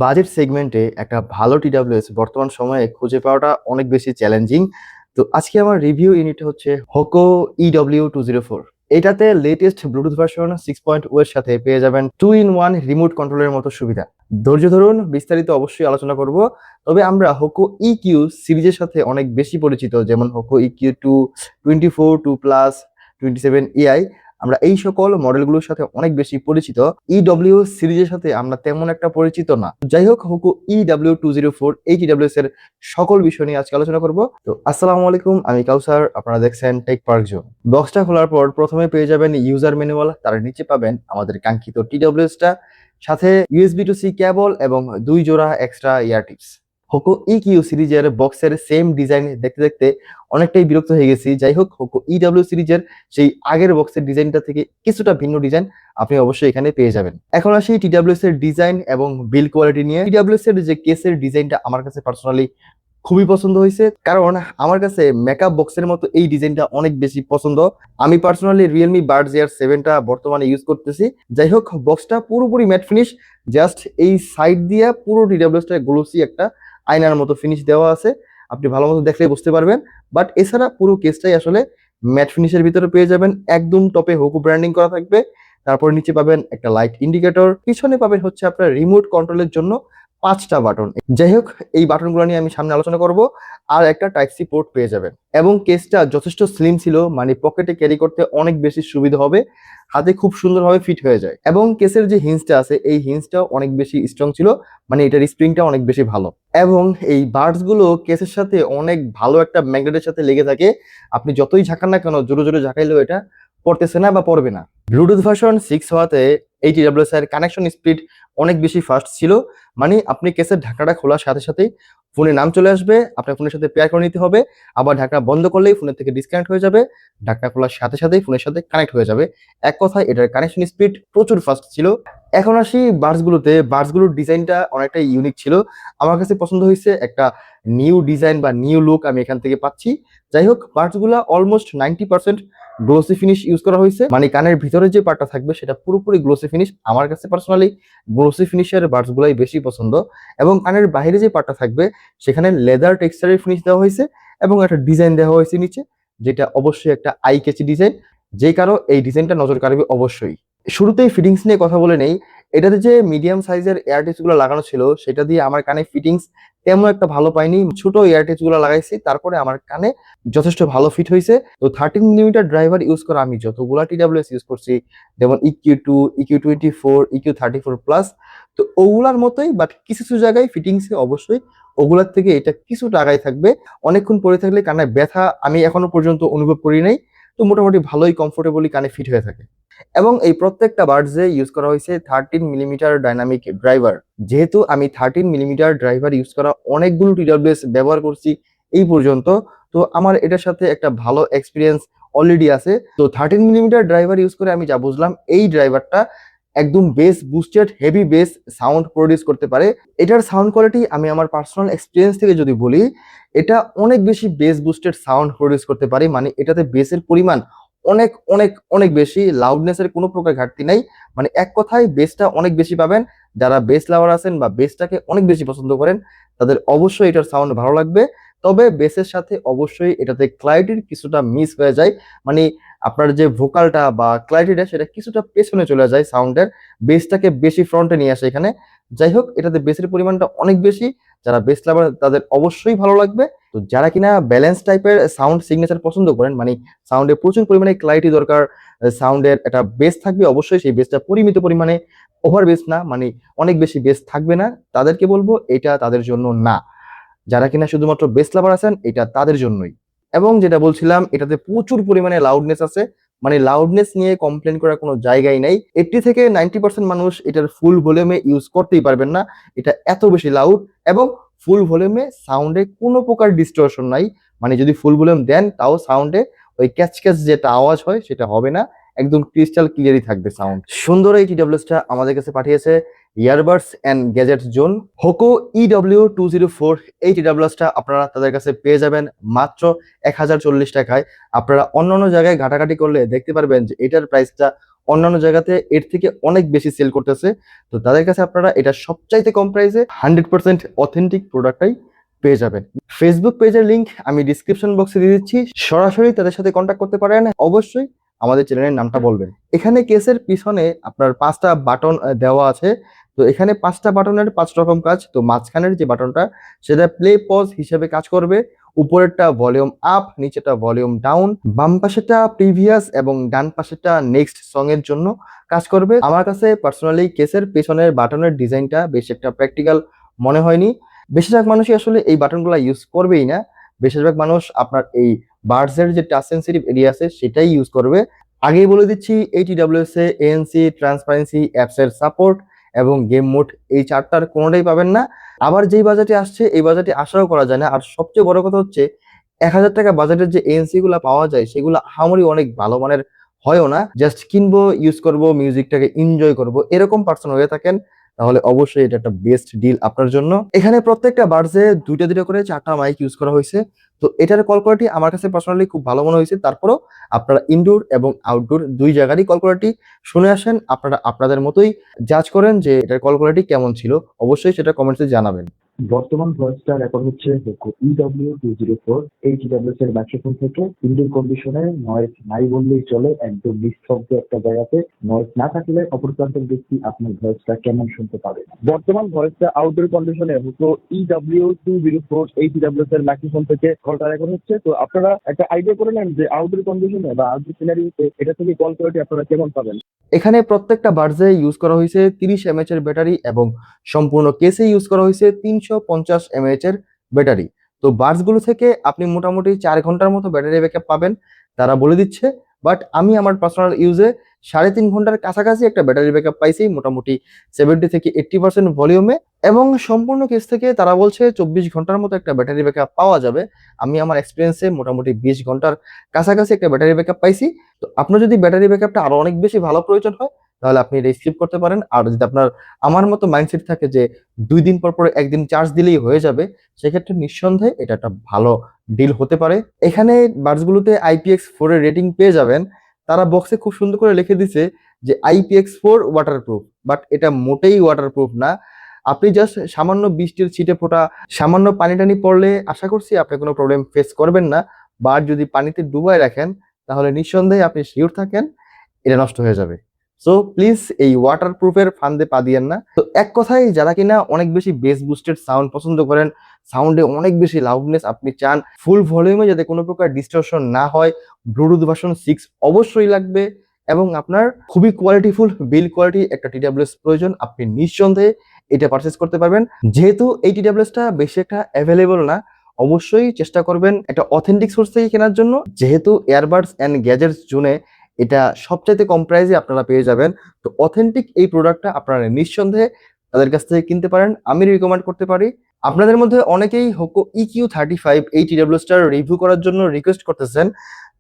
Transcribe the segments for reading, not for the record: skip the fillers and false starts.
Budget সেগমেন্টে একটা ভালো টিডাব্লিউএস বর্তমান সময়ে খুঁজে পাওয়াটা অনেক বেশি চ্যালেঞ্জিং। তো আজকে আমার রিভিউ ইউনিট হচ্ছে হোকো EW204। এটাতে লেটেস্ট ব্লুটুথ ভার্সন 6.0 এর সাথে পেয়ে যাবেন 2-in-1 রিমোট কন্ট্রোলের মতো সুবিধা। ধৈর্য ধরুন, বিস্তারিত অবশ্যই আলোচনা করব। তবে আমরা হোকো ইকিউ সিরিজের সাথে অনেক বেশি পরিচিত, যেমন হোকো ইকিউ 2, 24, 2 প্লাস, 27 এআই। আমরা এই সকল মডেলগুলোর সাথে অনেক বেশি পরিচিত। ইডব্লিউ সিরিজের সাথে আমরা তেমন একটা পরিচিত না। যাই হোক, হোকো EW204 এই টিডব্লিউএস এর সকল বিষয় নিয়ে আজকে আলোচনা করব। তো আসসালামু আলাইকুম, আমি কাউসার, আপনারা দেখছেন টেক পার্ক জোন। বক্সটা খোলার পর প্রথমে পেয়ে যাবেন ইউজার ম্যানুয়াল, তার নিচে পাবেন আমাদের কাঙ্ক্ষিত টিডব্লিউএসটা, সাথে ইউএসবি টু সি কেবল এবং 2 জোড়া এক্সট্রা ইয়ার টিপস। হোকো ইকিউ সিরিজের বক্সের সেম ডিজাইন দেখতে দেখতে অনেকটাই বিরক্ত হয়ে গেছি। যাই হোক, হোকো ইডব্লিউ সিরিজের সেই আগের বক্সের ডিজাইনটা থেকে কিছুটা ভিন্ন ডিজাইন আপনি অবশ্যই এখানে পেয়ে যাবেন। এখন আসি টিডব্লিউএস এর ডিজাইন এবং বিল কোয়ালিটি নিয়ে। টিডব্লিউএস এর যে কেসের ডিজাইনটা আমার কাছে পার্সোনালি খুবই পছন্দ হয়েছে, কারণ আমার কাছে মেকআপ বক্সের মতো এই ডিজাইনটা অনেক বেশি পছন্দ। আমি পার্সোনালি রিয়েলমি বাডস এয়ার 7টা বর্তমানে ইউজ করতেছি। যাই হোক, বক্সটা পুরোপুরি ম্যাট ফিনিশ, জাস্ট এই সাইড দিয়ে পুরো টিডব্লিউএসটা গ্লোসি একটা আয়নার মতো ফিনিশ দেওয়া আছে, আপনি ভালো মতো দেখলে বুঝতে পারবেন। বাট এছাড়া পুরো কেসটাই আসলে ম্যাট ফিনিশের ভিতরে পেয়ে যাবেন। একদম টপে হোকো ব্র্যান্ডিং করা থাকবে। তারপর নিচে পাবেন একটা লাইট ইন্ডিকেটর, পিছনে পাবেন হচ্ছে আপনার রিমোট কন্ট্রোলের জন্য 5টা বাটন। যাই হোক, এই বাটনগুলো নিয়ে আমি সামনে আলোচনা করব। আর একটা টাইপ সি পোর্ট পেয়ে যাবেন। এবং কেসটা যথেষ্ট স্লিম ছিল, মানে পকেটে ক্যারি করতে অনেক বেশি সুবিধা হবে, হাতে খুব সুন্দরভাবে ফিট হয়ে যায়। এবং কেসের যে হিঞ্জটা আছে, এই হিঞ্জটাও অনেক বেশি স্ট্রং ছিল, মানে এটার স্প্রিংটা অনেক বেশি ভালো। এবং এই বার্ডস গুলো কেসের সাথে অনেক ভালো একটা ম্যাগনেটের সাথে লেগে থাকে। আপনি যতই ঝাঁকান না কেন, জোরে জোরে ঝাঁকাইলেও এটা পড়তেছে না বা পড়বে না। ব্লুটুথ ভার্সন 6 হওয়াতে এই টিডব্লিউএস এর কানেকশন স্পিড অনেক বেশি ফাস্ট ছিল। মানে আপনি কেসের ঢাকনাটা খোলার সাথে সাথেই ফোনে নাম চলে আসবে, আপনার ফোনের সাথে পেয়ার করে নিতে হবে। আবার ঢাকনা বন্ধ করলেই ফোনের থেকে ডিসকানেক্ট হয়ে যাবে, ঢাকনা খোলার সাথে সাথেই ফোনের সাথে কানেক্ট হয়ে যাবে। এক কথায় এটার কানেকশন স্পিড প্রচুর ফাস্ট ছিল। এখন আসি বাডসগুলোতে। বাডসগুলোর ডিজাইনটা অনেকটা ইউনিক ছিল, আমার কাছে পছন্দ হয়েছে। একটা নিউ ডিজাইন বা নিউ লুক আমি এখান থেকে পাচ্ছি। যাই হোক, বাডসগুলো অলমোস্ট 90% গ্লোসি ফিনিশ ইউজ করা হয়েছে, মানে কানের ভিতরে যে পার্টটা থাকবে সেটা পুরোপুরি গ্লোসি ফিনিশ। আমার কাছে পার্সোনালি গ্লোসি ফিনিশের বাডসগুলাই বেশি পছন্দ। এবং কানের বাইরে যে পার্টটা থাকবে সেখানে লেদার টেক্সচারের ফিনিশ দেওয়া হয়েছে এবং একটা ডিজাইন দেওয়া হয়েছে নিচে, যেটা অবশ্যই একটা আই ক্যাচি ডিজাইন, যে কারো এই ডিজাইনটা নজর কাড়বে অবশ্যই। শুরুতেই ফিটিংস নিয়ে কথা বলে নেই। এটাতে যে মিডিয়াম সাইজের এয়ারটিপস গুলো লাগানো ছিল, সেটা দিয়ে আমার কানে ফিটিংস তেমন একটা ভালো পাইনি। ছোট এয়ারটিপস গুলো লাগাইছি, তারপরে আমার কানে যথেষ্ট ভালো ফিট হয়েছে। তো 13 মিলিমিটার ড্রাইভার ইউজ করা আমি যতগুলা টিডব্লিউএস ইউজ করছি, যেমন EQ2, EQ24, EQ34+, তো ওগুলার মতোই, বাট কিছু কিছু জায়গায় ফিটিংসে অবশ্যই ওগুলার থেকে এটা কিছুটা আগায় থাকবে। অনেকক্ষণ পরে থাকলে কানে ব্যথা আমি এখনো পর্যন্ত অনুভব করি নাই। তো মোটামুটি ভালোই কমফোর্টেবলি কানে ফিট হয়ে থাকে। এবং এই প্রত্যেকটা বাডসে ইউজ করা হয়েছে 13 মিলিমিটার ডাইনামিক ড্রাইভার। যেহেতু আমি 13 মিলিমিটার ড্রাইভার ইউজ করা অনেকগুলো টিডব্লিউএস ব্যবহার করছি এই পর্যন্ত, তো আমার এটার সাথে একটা ভালো এক্সপিরিয়েন্স অলরেডি আছে। তো 13 মিলিমিটার ড্রাইভার ইউজ করে আমি যা বুঝলাম, এই ড্রাইভারটা একদম base boosted heavy base sound produce করতে পারে। এটার সাউন্ড কোয়ালিটি আমি আমার পার্সোনাল এক্সপিরিয়েন্স থেকে যদি বলি, এটা অনেক বেশি বেস বুস্টেড সাউন্ড প্রডিউস করতে পারে। মানে এটাতে বেসের পরিমাণ অনেক অনেক অনেক বেশি, লাউডনেসের কোনো প্রকার ঘাটতি নাই। মানে এক কথায় বেসটা অনেক বেশি পাবেন। যারা বেস লাভার আছেন বা বেসটাকে অনেক বেশি পছন্দ করেন, তাদের অবশ্যই এটার সাউন্ড ভালো লাগবে। তবে বেসের সাথে অবশ্যই এটাতে ক্লারিটির কিছুটা মিস হয়ে যায়, মানে আপনার যে ভোকালটা বা ক্লারিটিটা সেটা কিছুটা পেছনে চলে যায় সাউন্ডের, বেসটাকে বেশি ফ্রন্টে নিয়ে আসে এখানে। যাই হোক, এটাতে বেসের পরিমাণটা অনেক বেশি, যারা বেস লাভার তাদের অবশ্যই ভালো লাগবে। তো যারা কিনা ব্যালেন্স টাইপের সাউন্ড সিগনেচার পছন্দ করেন, মানে সাউন্ডে প্রচুর পরিমাণে ক্লারিটি দরকার, সাউন্ডের একটা বেস থাকবে অবশ্যই, সেই বেসটা পরিমিত পরিমাণে, ওভার বেস না, মানে অনেক বেশি বেস থাকবে না, তাদেরকে বলবো এটা তাদের জন্য না। যারা কিনা শুধুমাত্র বেস লাভার আছেন, এটা তাদের জন্যই। এবং যেটা বলছিলাম, এটাতে প্রচুর পরিমাণে লাউডনেস আছে, মানে লাউডনেস নিয়ে কমপ্লেন করার কোনো জায়গাই নাই। 80 থেকে 90% মানুষ এটার ফুল ভলিউমে ইউজ করতেই পারবেন না, এটা এত বেশি লাউড। এবং ফুল ভলিউমে সাউন্ডে কোনো প্রকার ডিস্টরশন নাই, মানে যদি ফুল ভলিউম দেন তাও সাউন্ডে ওই ক্যাচ ক্যাচ যেটা আওয়াজ হয় সেটা হবে না, একদম ক্রিস্টাল ক্লিয়ারই থাকবে সাউন্ড। সুন্দর এই টিডব্লিউএসটা আমাদের কাছে পাঠিয়েছে earbuds and gadgets zone. Hoco EW204 এই টিডব্লিউএসটা আপনারা তাদের কাছে পেয়ে যাবেন মাত্র 1040 টাকায়। আপনারা অন্যান্য জায়গায় ঘাটাঘাটি করলে দেখতে পারবেন যে এটার প্রাইসটা অন্যান্য জায়গাতে এর থেকে অনেক বেশি সেল করতেছে। তো তাদের কাছে আপনারা এটা সবচাইতে কম প্রাইসে 100% অথেন্টিক প্রোডাক্টটাই পেয়ে যাবেন। ফেসবুক পেজের লিংক আমি ডিসক্রিপশন বক্সে দিয়ে দিচ্ছি, সরাসরি তাদের সাথে কন্ট্যাক্ট করতে পারেন। অবশ্যই আমাদের চ্যানেলের নামটা বলবেন। এখানে কেসের পিছনে আপনার 5টা বাটন দেওয়া আছে। তো এখানে 5টা বাটনের 5 রকম কাজ। তো মাঝখানের যে বাটনটা সেটা প্লে পজ হিসেবে কাজ করবে, উপরেরটা ভলিউম আপ, নিচেটা ভলিউম ডাউন, বাম পাশেটা প্রিভিয়াস এবং ডান পাশেটা নেক্সট সং এর জন্য কাজ করবে। আমার কাছে পার্সোনালি কেসের পেছনের বাটনের ডিজাইনটা বেশ একটা প্র্যাকটিক্যাল মনে হয়নি। বেশিরভাগ মানুষই আসলে এই বাটনগুলো ইউজ করবেই না। বেশিরভাগ মানুষ আপনার এই বার্ডসের যে টাচ সেন্সিটিভ এরিয়া আছে সেটাই ইউজ করবে। আগেই বলে দিচ্ছি, এই TWS এ ANC, ট্রান্সপারেন্সি, অ্যাপসের সাপোর্ট এবং গেম মোড এই চারটার কোনোটাই পাবেন না। আবার যেই বাজেটে আসছে এই বাজেটে আশাও করা যায় না। আর সবচেয়ে বড় কথা হচ্ছে 1000 টাকা বাজেটের যে ANC গুলা পাওয়া যায় সেগুলো আহামরি অনেক ভালো মানের হয়ও না। জাস্ট কিনবো, ইউজ করব, মিউজিকটাকে এনজয় করব, এরকম পার্সন হয়ে থাকেন তাহলে অবশ্যই এটা একটা বেস্ট ডিল আপনার জন্য। এখানে প্রত্যেকটা বার্ডসে দুইটা দুইটা করে 4টা মাইক ইউজ করা হয়েছে। তো এটার কল কোয়ালিটি আমার কাছে পার্সোনালি খুব ভালো মনে হয়েছে। তারপরও আপনারা ইনডোর এবং আউটডোর দুই জায়গারই কল কোয়ালিটি শুনে আসেন, আপনারা আপনাদের মতোই জাজ করেন যে এটার কল কোয়ালিটি কেমন ছিল। অবশ্যই সেটা কমেন্টসে জানাবেন। বর্তমান ভয়েসটা রেকর্ড হচ্ছে হোকো EW204 এই TWS এর মাইক্রোফোন থেকে। ইনডোর কন্ডিশনে নয়েজ নাই বললেই চলে, একদম নিস্তব্ধ একটা জায়গাতে নয়েজ না থাকলে অপর প্রান্তের ব্যক্তি আপনার ভয়েসটা কেমন শুনতে পাবে। বর্তমান ভয়েসটা আউটডোর কন্ডিশনে হোকো EW204 এই TWS এর মাইক্রোফোন থেকে কলটা রেকর্ড হচ্ছে। তো আপনারা একটা আইডিয়া করে নেন যে আউটডোর কন্ডিশনে বা আউটডোর সিনারিওতে এটা থেকে কল কোয়ালিটি আপনারা কেমন পাবেন। এখানে প্রত্যেকটা বার্ডসে ইউজ করা হয়েছে 30 mAh এর ব্যাটারি এবং সম্পূর্ণ কেসে ইউজ করা হয়েছে 350 mAh এর ব্যাটারি। তো বার্ডস গুলো থেকে আপনি মোটামুটি 4 ঘন্টার মতো ব্যাটারি ব্যাকআপ পাবেন তারা বলে দিচ্ছে। বাট আমি আমার পার্সোনাল ইউজে 3.5 ঘন্টার কাছাকাছি একটা ব্যাটারি ব্যাকআপ পাইছি, মোটামুটি 70 থেকে 80% ভলিউমে। এবং সম্পূর্ণ কেস থেকে তারা বলছে 24 ঘন্টার মতো একটা ব্যাটারি ব্যাকআপ পাওয়া যাবে। আমি আমার এক্সপিরিয়েন্সে মোটামুটি 20 ঘন্টার কাছাকাছি একটা ব্যাটারি ব্যাকআপ পাইছি। তো আপনার যদি ব্যাটারি ব্যাকআপটা আরো অনেক বেশি ভালো প্রয়োজন হয় তাহলে আপনি এটা স্কিপ করতে পারেন। আর যদি আপনার আমার মতো মাইন্ডসেট থাকে যে 2 দিন পর পর একদিন চার্জ দিলেই হয়ে যাবে, সেক্ষেত্রে নিঃসন্দেহে এটা একটা ভালো ডিল হতে পারে। এখানে বাডসগুলোতে IPX4 এর রেটিং পেয়ে যাবেন। তারা বক্সে খুব সুন্দর করে লিখে দিছে যে IPX4 ওয়াটারপ্রুফ, বাট এটা মোটেই ওয়াটারপ্রুফ না। আপনি জাস্ট সামান্য বৃষ্টির ছিটে ফোটা, সামান্য পানি টানি পড়লে আশা করছি আপনি কোনো প্রবলেম ফেস করবেন না। বাট যদি পানিতে ডুবায় রাখেন তাহলে নিঃসন্দেহে আপনি শিওর থাকেন এটা নষ্ট হয়ে যাবে। সো প্লিজ এই ওয়াটার প্রুফের ফান্দে পা দিয়েন না। তো এক কথায় যারা কিনা অনেক বেশি বেস বুস্টেড সাউন্ড পছন্দ করেন, সাউন্ডে অনেক বেশি লাউডনেস আপনি চান, ফুল ভলিউমে যাতে কোনো প্রকার ডিস্টরশন না হয়, ব্লুটুথ ভার্সন 6 অবশ্যই লাগবে এবং আপনার খুবই কোয়ালিটিফুল বিল কোয়ালিটি একটা TWS প্রয়োজন, আপনি নিঃসন্দেহে এটা পারচেস করতে পারবেন। যেহেতু এই TWSটা বেশি একটা অ্যাভেলেবল না, অবশ্যই চেষ্টা করবেন একটা অথেন্টিক সোর্স থেকে কেনার জন্য। যেহেতু এয়ারবাডস অ্যান্ড গ্যাজেটস জোনে এটা সবচাইতে কম প্রাইসে আপনারা পেয়ে যাবেন। তো অথেন্টিক এই প্রোডাক্টটা আপনারা নিঃসন্দেহে তাদের কাছ থেকে কিনতে পারেন, আমি রিকমেন্ড করতে পারি। আপনাদের মধ্যে অনেকেই হোকো EQ35 এই TWSটার রিভিউ করার জন্য রিকোয়েস্ট করতেছেন।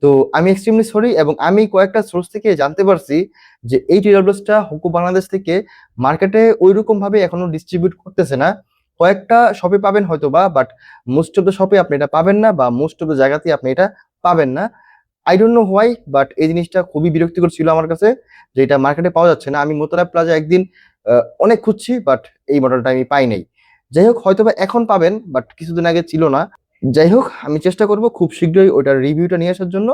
তো আমি এক্সট্রিমলি সরি, এবং আমি কয়েকটা সোর্স থেকে জানতে পারছি যে এই TWSটা হোকো বাংলাদেশ থেকে মার্কেটে ওইরকম ভাবে এখনো ডিস্ট্রিবিউট করতেছে না। কয়েকটা শপে পাবেন হয়তোবা, বাট মোস্ট অফ দ্য শপে আপনি এটা পাবেন না, বা মোস্ট অফ দ্য জায়গাতেই আপনি এটা পাবেন না। I don't know why, but এই জিনিসটা খুবই বিরক্তিকর ছিল আমার কাছে যে এটা মার্কেটে পাওয়া যাচ্ছে না। আমি মোতারাব প্লাজা একদিন অনেক খুঁজছি, বাট এই মডেলটা আমি পাই নাই। যাই হোক, হয়তোবা এখন পাবেন, বাট কিছুদিন আগে ছিল না। যাই হোক, আমি চেষ্টা করব খুব শীঘ্রই ওটার রিভিউটা নিয়ে আসার জন্য।